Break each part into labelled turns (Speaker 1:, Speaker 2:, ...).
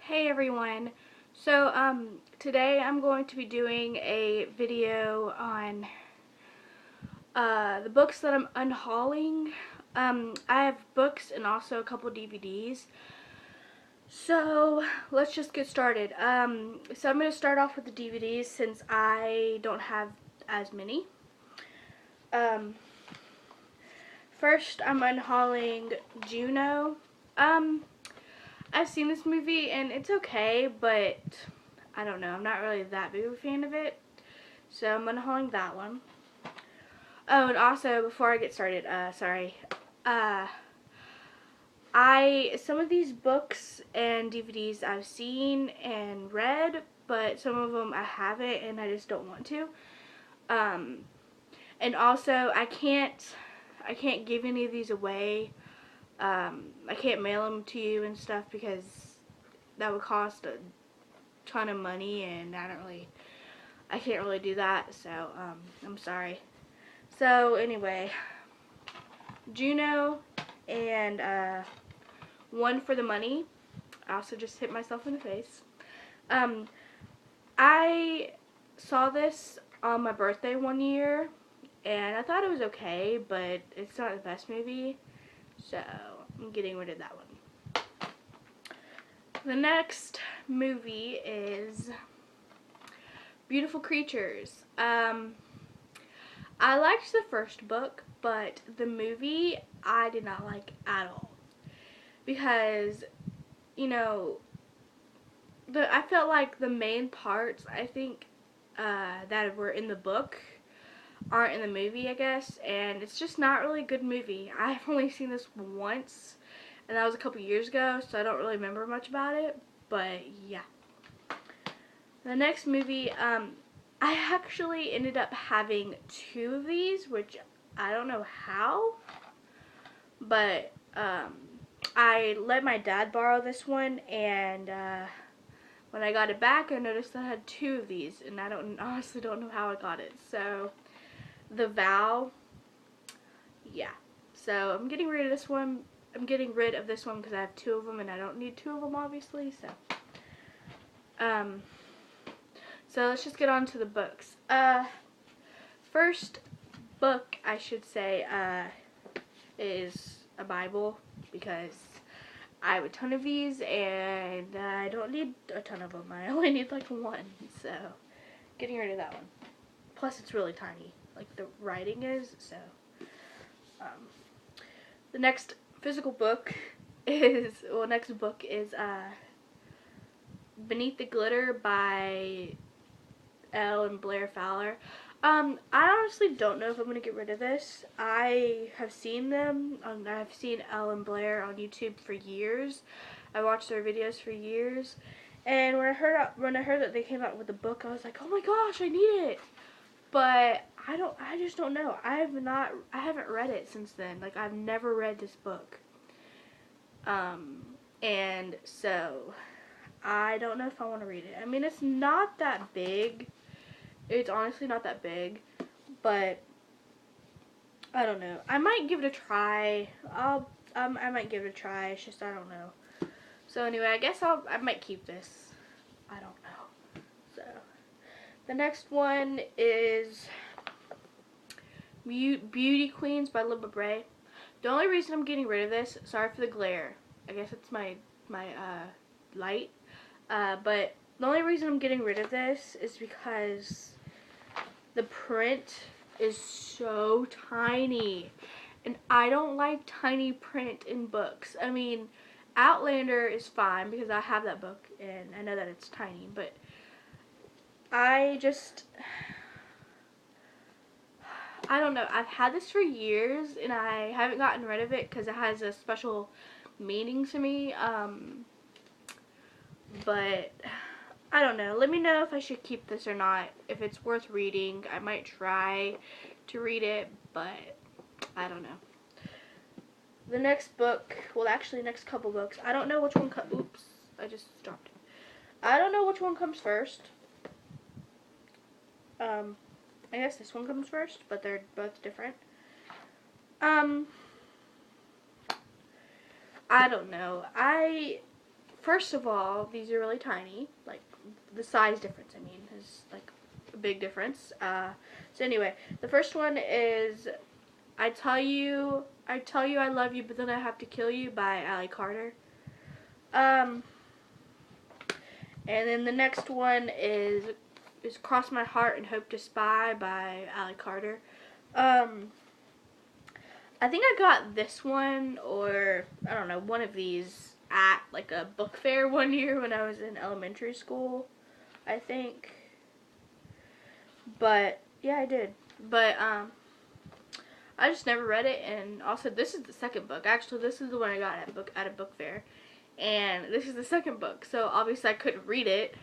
Speaker 1: Hey everyone. So today I'm going to be doing a video on the books that I'm unhauling. I have books and also a couple DVDs. So let's just get started. So I'm going to start off with the DVDs since I don't have as many. First I'm unhauling Juno. I've seen this movie and it's okay, but I don't know. I'm not really that big of a fan of it. So I'm unhauling that one. Oh, and also before I get started, some of these books and DVDs I've seen and read, but some of them I haven't and I just don't want to. And also I can't give any of these away. I can't mail them to you and stuff because that would cost a ton of money and I can't really do that, so I'm sorry. So anyway, Juno and One for the Money. I also just hit myself in the face. I saw this on my birthday one year and I thought it was okay, but it's not the best movie. So, I'm getting rid of that one. The next movie is Beautiful Creatures. I liked the first book, but the movie I did not like at all. Because, you know, I felt like the main parts, I think, that were in the book aren't in the movie, I guess, and it's just not really a good movie. I've only seen this once, and that was a couple years ago, so I don't really remember much about it, but yeah. The next movie, I actually ended up having two of these, which I don't know how, but I let my dad borrow this one, and when I got it back, I noticed that I had two of these, and I honestly don't know how I got it, so The Vow, yeah. So I'm getting rid of this one. I'm getting rid of this one because I have two of them and I don't need two of them, obviously. So let's just get on to the books. First book I should say is a Bible because I have a ton of these and I don't need a ton of them. I only need like one. So getting rid of that one. Plus it's really tiny. Like the writing is, so the next physical book is Beneath the Glitter by Elle and Blair Fowler. I honestly don't know if I'm going to get rid of this. I have seen them, I've seen Elle and Blair on YouTube for years. I watched their videos for years, and when I heard that they came out with a book, I was like, oh my gosh, I need it. But I just don't know. I haven't read it since then. Like, I've never read this book. And so, I don't know if I want to read it. I mean, it's not that big. It's honestly not that big. But, I don't know. I might give it a try. I might give it a try. It's just, I don't know. So, anyway, I guess I might keep this. I don't know. So, the next one is Beauty Queens by Libba Bray. The only reason I'm getting rid of this, sorry for the glare, I guess it's my light, but the only reason I'm getting rid of this is because the print is so tiny, and I don't like tiny print in books. I mean, Outlander is fine because I have that book and I know that it's tiny, but I don't know. I've had this for years and I haven't gotten rid of it because it has a special meaning to me. But I don't know. Let me know if I should keep this or not. If it's worth reading, I might try to read it, but I don't know. The next book, well actually next couple books, I don't know which one oops, I just dropped it. I don't know which one comes first. I guess this one comes first, but they're both different. I don't know. first of all, these are really tiny. Like, the size difference, I mean, is like a big difference. So anyway, the first one is I tell you I love you, but then I have to kill you by Ally Carter. And then the next one is Cross My Heart and Hope to Spy by Ally Carter. I think I got this one, or I don't know, one of these at like a book fair one year when I was in elementary school, I think. But yeah, I did. But I just never read it, and also this is the second book. Actually, this is the one I got at a book fair, and this is the second book. So obviously I couldn't read it,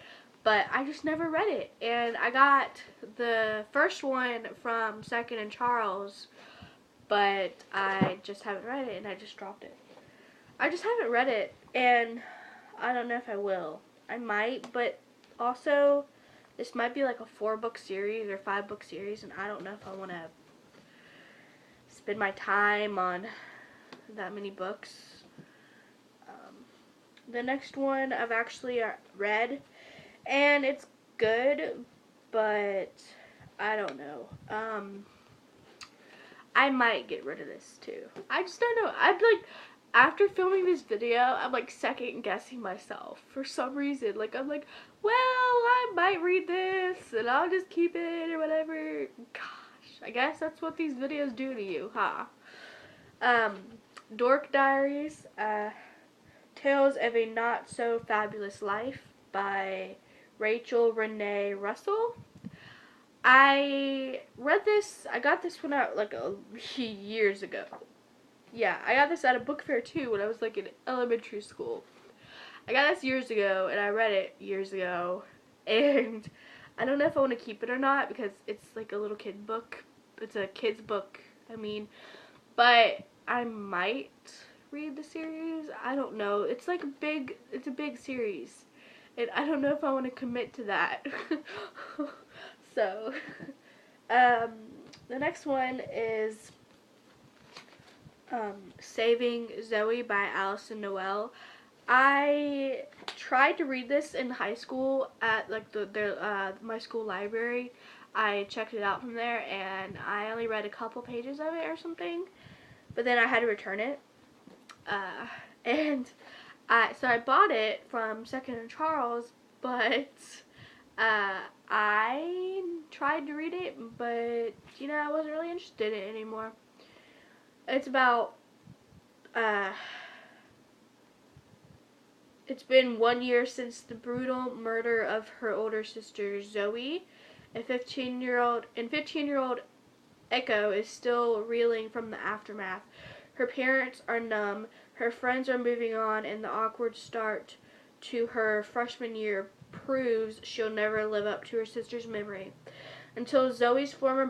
Speaker 1: but I just never read it. And I got the first one from Second and Charles, but I just haven't read it, and I just dropped it. I just haven't read it, and I don't know if I will. I might, but also this might be like a 4-book series or 5-book series, and I don't know if I want to spend my time on that many books. The next one I've actually read, and it's good, but I don't know. I might get rid of this too. I just don't know. After filming this video, I'm like second guessing myself for some reason. Like, I'm like, well, I might read this and I'll just keep it or whatever. Gosh, I guess that's what these videos do to you, huh? Dork Diaries, Tales of a Not So Fabulous Life by Rachel Renee Russell. I read this, I got this one out like years ago. Yeah, I got this at a book fair too when I was like in elementary school. I got this years ago, and I read it years ago, and I don't know if I want to keep it or not because it's like a little kid book. It's a kid's book, I mean, but I might read the series. I don't know. It's like it's a big series, and I don't know if I want to commit to that. So, the next one is Saving Zoe by Allison Noel. I tried to read this in high school at like my school library. I checked it out from there, and I only read a couple pages of it or something, but then I had to return it. So I bought it from Second and Charles, but I tried to read it, but you know, I wasn't really interested in it anymore. It's about it's been 1 year since the brutal murder of her older sister Zoe. A 15-year-old Echo is still reeling from the aftermath. Her parents are numb, her friends are moving on, and the awkward start to her freshman year proves she'll never live up to her sister's memory. Until Zoe's former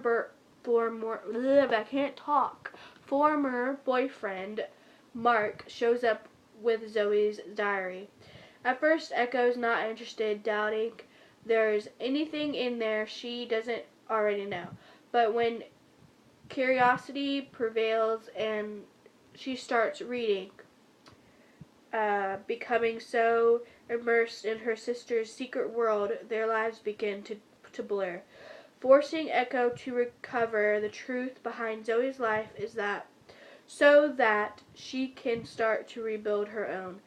Speaker 1: boyfriend, Mark, shows up with Zoe's diary. At first, Echo's not interested, doubting there's anything in there she doesn't already know. But when curiosity prevails and she starts reading, becoming so immersed in her sister's secret world, their lives begin to blur. Forcing Echo to recover the truth behind Zoe's life is so that she can start to rebuild her own.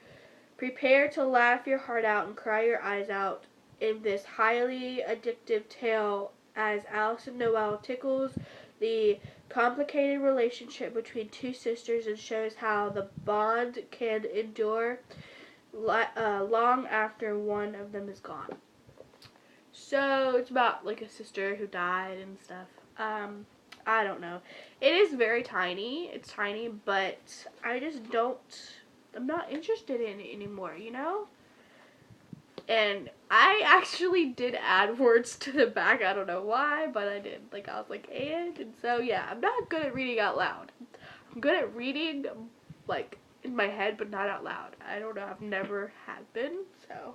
Speaker 1: Prepare to laugh your heart out and cry your eyes out in this highly addictive tale as Allison Noel tickles the complicated relationship between two sisters and shows how the bond can endure long after one of them is gone. So it's about like a sister who died and stuff. I don't know. It is very tiny. It's tiny, but I'm not interested in it anymore, you know? And I actually did add words to the back. I don't know why, but I did. Like, I was like, and so, yeah, I'm not good at reading out loud. I'm good at reading, like, in my head, but not out loud. I don't know. I've never have been, so.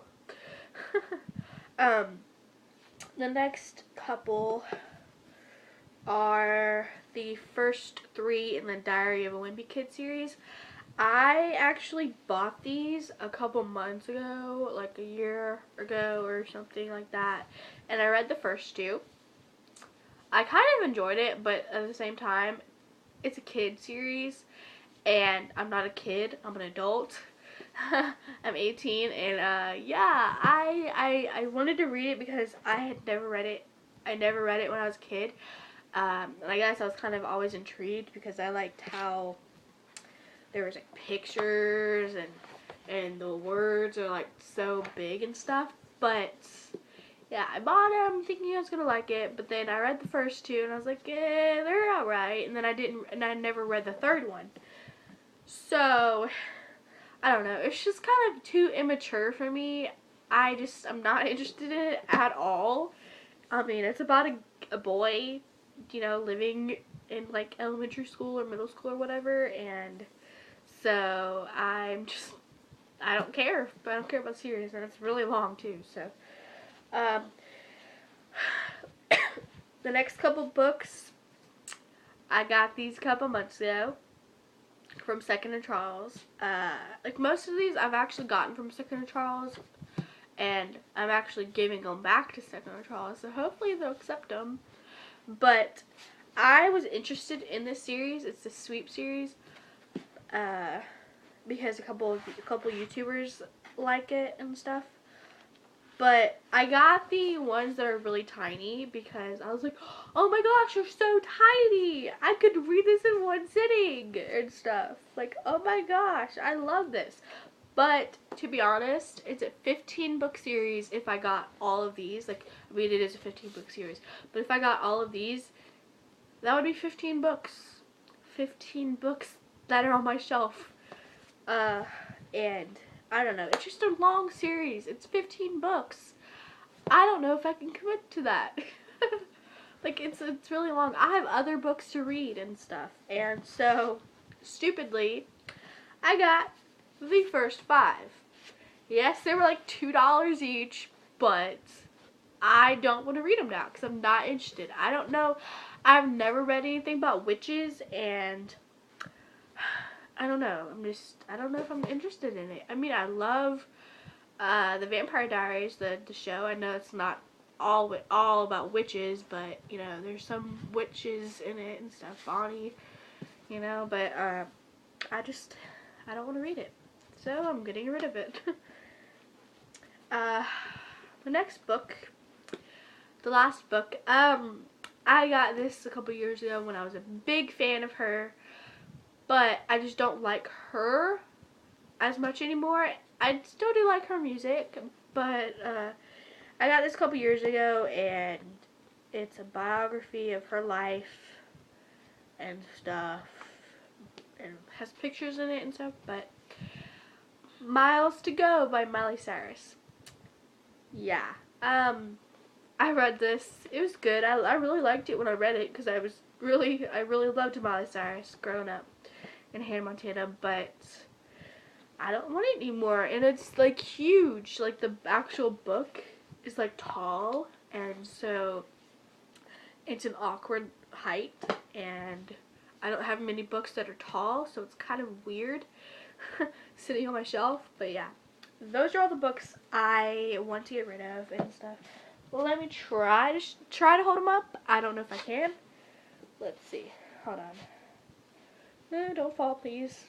Speaker 1: The next couple are the first 3 in the Diary of a Wimpy Kid series. I actually bought these a couple months ago, like a year ago or something like that, and I read the first two. I kind of enjoyed it, but at the same time, it's a kid series, and I'm not a kid, I'm an adult. I'm 18, and yeah, I wanted to read it because I had never read it. I never read it when I was a kid. And I guess I was kind of always intrigued because I liked how there was like pictures and the words are like so big and stuff. But yeah, I bought them thinking I was gonna like it, but then I read the first two and I was like, yeah, they're alright. And then I never read the third one. So I don't know. It's just kind of too immature for me. I'm not interested in it at all. I mean, it's about a boy, living in like elementary school or middle school or whatever, and so I don't care. I don't care about the series, and it's really long too. So, um, the next couple books, I got these a couple months ago from Second and Charles. Like most of these, I've actually gotten from Second and Charles, and I'm actually giving them back to Second and Charles. So hopefully they'll accept them. But I was interested in this series. It's the Sweep series. Because a couple YouTubers like it and stuff. But I got the ones that are really tiny because I was like, oh my gosh, they're so tiny. I could read this in one sitting and stuff. Like, oh my gosh, I love this. But to be honest, it's a 15-book series if I got all of these. Like, I mean, it is a 15-book series. But if I got all of these, that would be 15 books. 15 books that are on my shelf. And I don't know. It's just a long series. It's 15 books. I don't know if I can commit to that. Like, it's really long. I have other books to read and stuff. And so, stupidly, I got the first 5. Yes, they were like $2 each, but I don't want to read them now because I'm not interested. I don't know. I've never read anything about witches, and I don't know. I don't know if I'm interested in it. I mean, I love the Vampire Diaries, the show. I know it's not all about witches, but, there's some witches in it and stuff. Bonnie, but I don't want to read it. So I'm getting rid of it. The next book, the last book, I got this a couple years ago when I was a big fan of her. But I just don't like her as much anymore. I still do like her music, but I got this a couple years ago, and it's a biography of her life and stuff, and has pictures in it and stuff, but Miles to Go by Miley Cyrus. Yeah. I read this. It was good. I really liked it when I read it because I really loved Miley Cyrus growing up in Hannah Montana, but I don't want it anymore. And it's like huge. Like the actual book is like tall, and so it's an awkward height, and I don't have many books that are tall, so it's kind of weird sitting on my shelf. But yeah, those are all the books I want to get rid of and stuff. Well, let me try to hold them up. I don't know if I can. Let's see. Hold on. No, don't fall, please.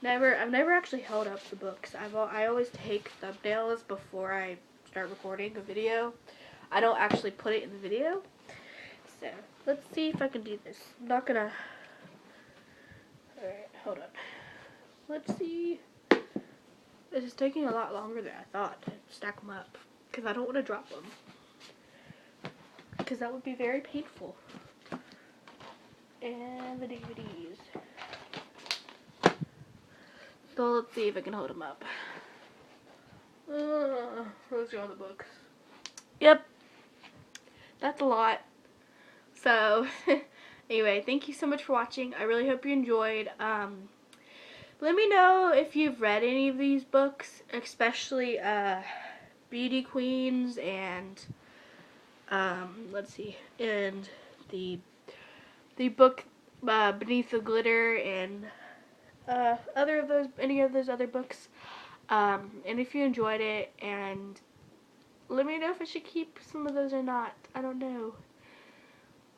Speaker 1: I've never actually held up the books. I always take thumbnails before I start recording a video. I don't actually put it in the video. So, let's see if I can do this. I'm not gonna... Alright, hold on. Let's see. This is taking a lot longer than I thought to stack them up. Because I don't want to drop them. Because that would be very painful. And the DVDs. So let's see if I can hold them up. Those are all the books. Yep. That's a lot. So, anyway, thank you so much for watching. I really hope you enjoyed. Let me know if you've read any of these books, especially Beauty Queens and let's see, and the book Beneath the Glitter and any of those other books. And if you enjoyed it, and let me know if I should keep some of those or not. I don't know.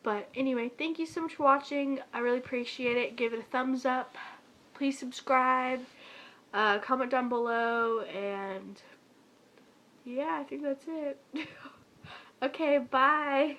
Speaker 1: But anyway, thank you so much for watching. I really appreciate it. Give it a thumbs up. Please subscribe. Comment down below. And yeah, I think that's it. Okay, bye.